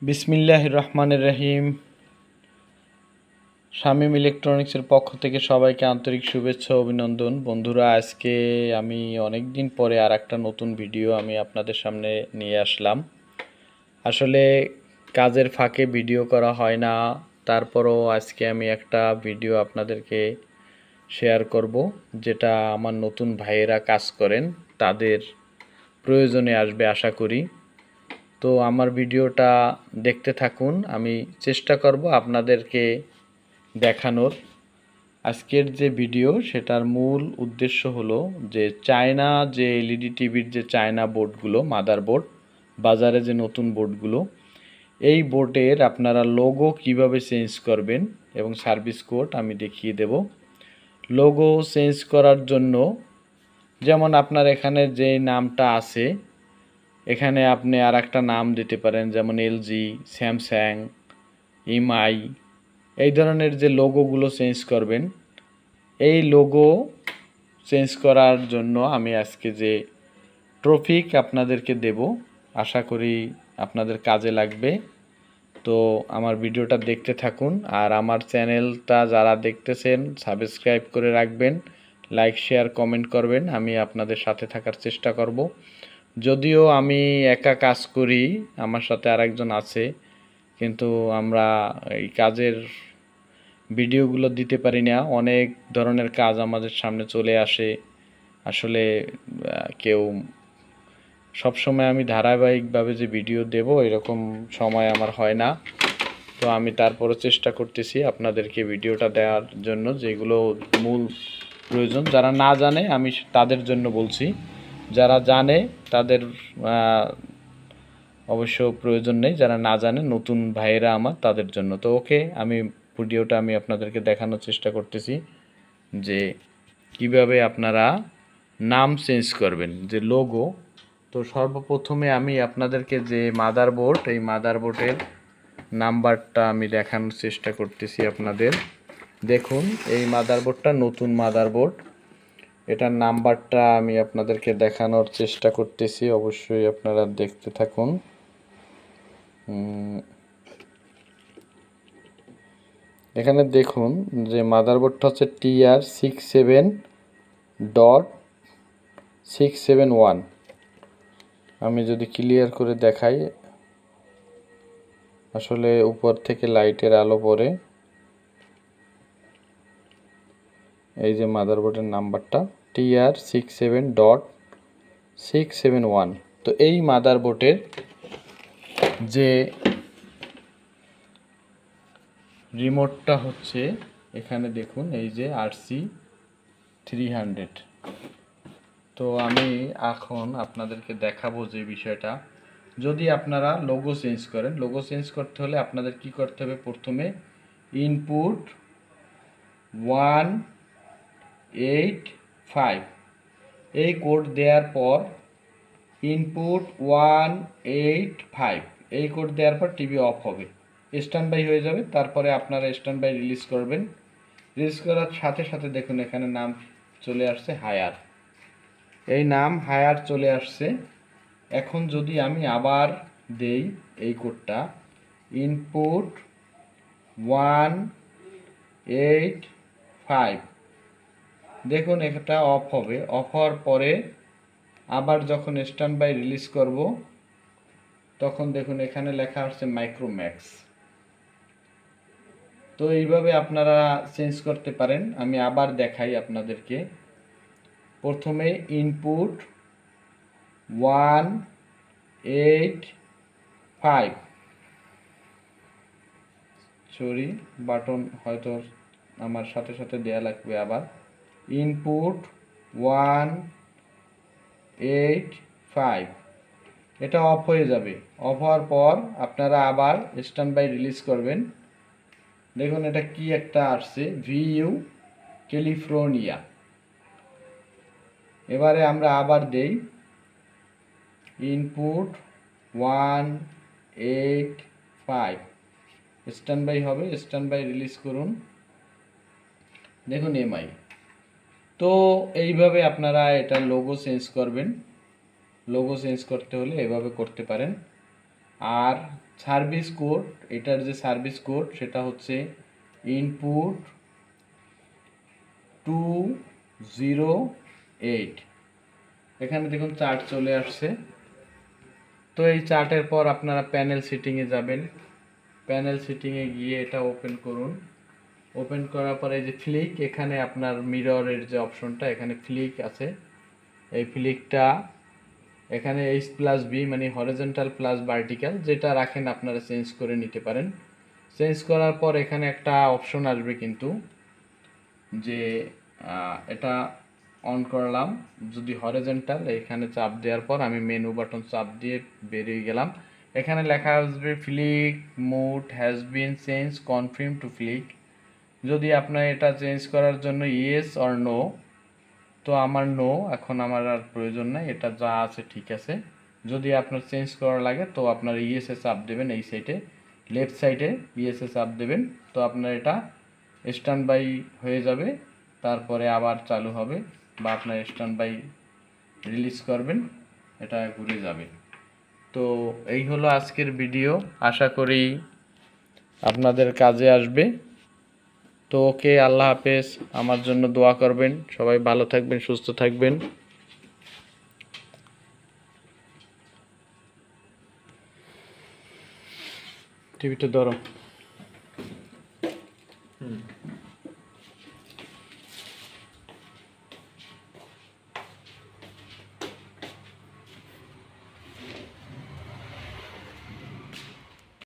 বিসমিল্লাহির রহমানির রহিম। শামীম ইলেকট্রনিক্সের পক্ষ থেকে সবাইকে আন্তরিক শুভেচ্ছা ও অভিনন্দন। বন্ধুরা, আজকে আমি অনেক দিন পরে আর একটা নতুন ভিডিও আমি আপনাদের সামনে নিয়ে আসলাম। আসলে কাজের ফাঁকে ভিডিও করা হয় না, তারপরও আজকে আমি একটা ভিডিও আপনাদেরকে শেয়ার করব, যেটা আমার নতুন ভাইয়েরা কাজ করেন তাদের প্রয়োজনে আসবে আশা করি। তো আমার ভিডিওটা দেখতে থাকুন, আমি চেষ্টা করব আপনাদেরকে দেখানোর। আজকের যে ভিডিও সেটার মূল উদ্দেশ্য হলো যে চায়না যে এলইডি টিভির যে চায়না বোর্ডগুলো, মাদারবোর্ড, বাজারে যে নতুন বোর্ডগুলো, এই বোর্ডের আপনারা লোগো কিভাবে চেঞ্জ করবেন এবং সার্ভিস কোড আমি দেখিয়ে দেব। লোগো চেঞ্জ করার জন্য যেমন আপনার এখানে যে নামটা আছে, এখানে আপনি আর একটা নাম দিতে পারেন, যেমন এলজি, স্যামসাং, এমআই, এই ধরনের যে লোগোগুলো চেঞ্জ করবেন, এই লোগো চেঞ্জ করার জন্য আমি আজকে যে টপিক আপনাদেরকে দেব, আশা করি আপনাদের কাজে লাগবে। তো আমার ভিডিওটা দেখতে থাকুন, আর আমার চ্যানেলটা যারা দেখতেছেন সাবস্ক্রাইব করে রাখবেন, লাইক শেয়ার কমেন্ট করবেন, আমি আপনাদের সাথে থাকার চেষ্টা করব। যদিও আমি একা কাজ করি, আমার সাথে আরেকজন আছে, কিন্তু আমরা এই কাজের ভিডিওগুলো দিতে পারি না। অনেক ধরনের কাজ আমাদের সামনে চলে আসে। আসলে কেউ সবসময় আমি ধারাবাহিকভাবে যে ভিডিও দেব এরকম সময় আমার হয় না। তো আমি তারপরও চেষ্টা করতেছি আপনাদেরকে ভিডিওটা দেওয়ার জন্য, যেগুলো মূল প্রয়োজন। যারা না জানে আমি তাদের জন্য বলছি, যারা জানে তাদের অবশ্য প্রয়োজন নেই, যারা না জানে নতুন ভাইয়েরা আমার তাদের জন্য। তো ওকে, আমি ভিডিওটা আমি আপনাদেরকে দেখানোর চেষ্টা করতেছি যে কিভাবে আপনারা নাম চেঞ্জ করবেন, যে লোগো। তো সর্বপ্রথমে আমি আপনাদেরকে যে মাদারবোর্ড, এই মাদারবোর্ডের নাম্বারটা আমি দেখানোর চেষ্টা করতেছি আপনাদের। দেখুন, এই মাদারবোর্ডটা নতুন মাদারবোর্ড, এটার নাম্বারটা আমি আপনাদেরকে দেখানোর চেষ্টা করতেছি, অবশ্যই আপনারা দেখতে থাকুন। এখানে দেখুন যে মাদারবোর্ডটা হচ্ছে TR67.671। আমি যদি ক্লিয়ার করে দেখাই, আসলে উপর থেকে লাইটের আলো পড়ে। এই যে মাদারবোর্ডের নাম্বারটা TR67.671। তো এই মাদারবোর্ডের যে রিমোটটা হচ্ছে, এখানে দেখুন এই যে RC300। তো আমি এখন আপনাদেরকে দেখাবো যে বিষয়টা, যদি আপনারা লোগো চেঞ্জ করেন, লোগো চেঞ্জ করতে হলে আপনাদের কি করতে হবে, প্রথমে ইনপুট 185 এই কোড দেওয়ার পর, ইনপুট 185 এই কোড দেওয়ার পর টিভি অফ হবে, স্ট্যান্ড বাই হয়ে যাবে। তারপরে আপনারা স্ট্যান্ড বাই রিলিজ করবেন। রিলিজ করার সাথে সাথে দেখুন এখানে নাম চলে আসছে হায়ার, এই নাম হায়ার চলে আসছে। এখন যদি আমি আবার দেই এই কোডটা, ইনপুট 185, দেখুন এটা অফ হবে। অফ হওয়ার পরে আবার যখন স্ট্যান্ড বাই রিলিজ করব, তখন দেখুন এখানে লেখা আসছে মাইক্রোম্যাক্স। তো এইভাবে আপনারা চেঞ্জ করতে পারেন। আমি আবার দেখাই আপনাদেরকে। প্রথমে ইনপুট 185, সরি বাটন হয়তো আমার সাথে সাথে দেয়া লাগবে। আবার ইনপুট 185, এটা অফ হয়ে যাবে। অফ হওয়ার পর আপনারা আবার স্ট্যান্ড বাই রিলিজ করবেন। দেখুন এটা কি একটা আসছে, ভিইউ ক্যালিফোর্নিয়া। এবারে আমরা আবার দেই ইনপুট 185, স্ট্যান্ড বাই হবে, স্ট্যান্ড বাই রিলিজ করুন, দেখুন এমআই। তো এইভাবে আপনারা এটা লোগো চেঞ্জ করবেন। লোগো চেঞ্জ করতে হলে এভাবে করতে পারেন। আর সার্ভিস কোড, এটার যে সার্ভিস কোড সেটা হচ্ছে ইনপুট 208। এখানে দেখুন চার্ট চলে আসছে। তো এই চার্টের পর আপনারা প্যানেল সেটিংয়ে যাবেন। প্যানেল সেটিংয়ে গিয়ে এটা ওপেন করুন। ওপেন করার পরে এই যে ফ্লিক, এখানে আপনার মিররের যে অপশনটা, এখানে ফ্লিক আছে। এই ফ্লিকটা এখানে এইচ প্লাস বি মানে হরিজন্টাল প্লাস ভার্টিক্যাল যেটা রাখেন আপনারা চেঞ্জ করে নিতে পারেন। চেঞ্জ করার পর এখানে একটা অপশন আসবে কিন্তু যে এটা অন করলাম যদি হরিজন্টাল, এখানে চাপ দেওয়ার পর আমি মেনু বাটন চাপ দিয়ে বেরিয়ে গেলাম। এখানে লেখা আসবে Flick mode has been change confirm two Flick. যদি আপনার এটা চেঞ্জ করার জন্য ইয়েস অর নো, তো আমার নো, এখন আমার আর প্রয়োজন নাই, এটা যা আছে ঠিক আছে। যদি আপনার চেঞ্জ করা লাগে তো আপনার ইয়েসে চাপ দেবেন, এই সাইডে লেফট সাইডে ইয়েসে চাপ দেবেন। তো আপনার এটা স্ট্যান্ড বাই হয়ে যাবে, তারপরে আবার চালু হবে, বা আপনার স্ট্যান্ড বাই রিলিজ করবেন, এটা ঘুরে যাবে। তো এই হলো আজকের ভিডিও, আশা করি আপনাদের কাজে আসবে। তো ওকে, আল্লাহ হাফেজ, আমার জন্য দোয়া করবেন, সবাই ভালো থাকবেন, সুস্থ থাকবেন। টিভিটা ধরো।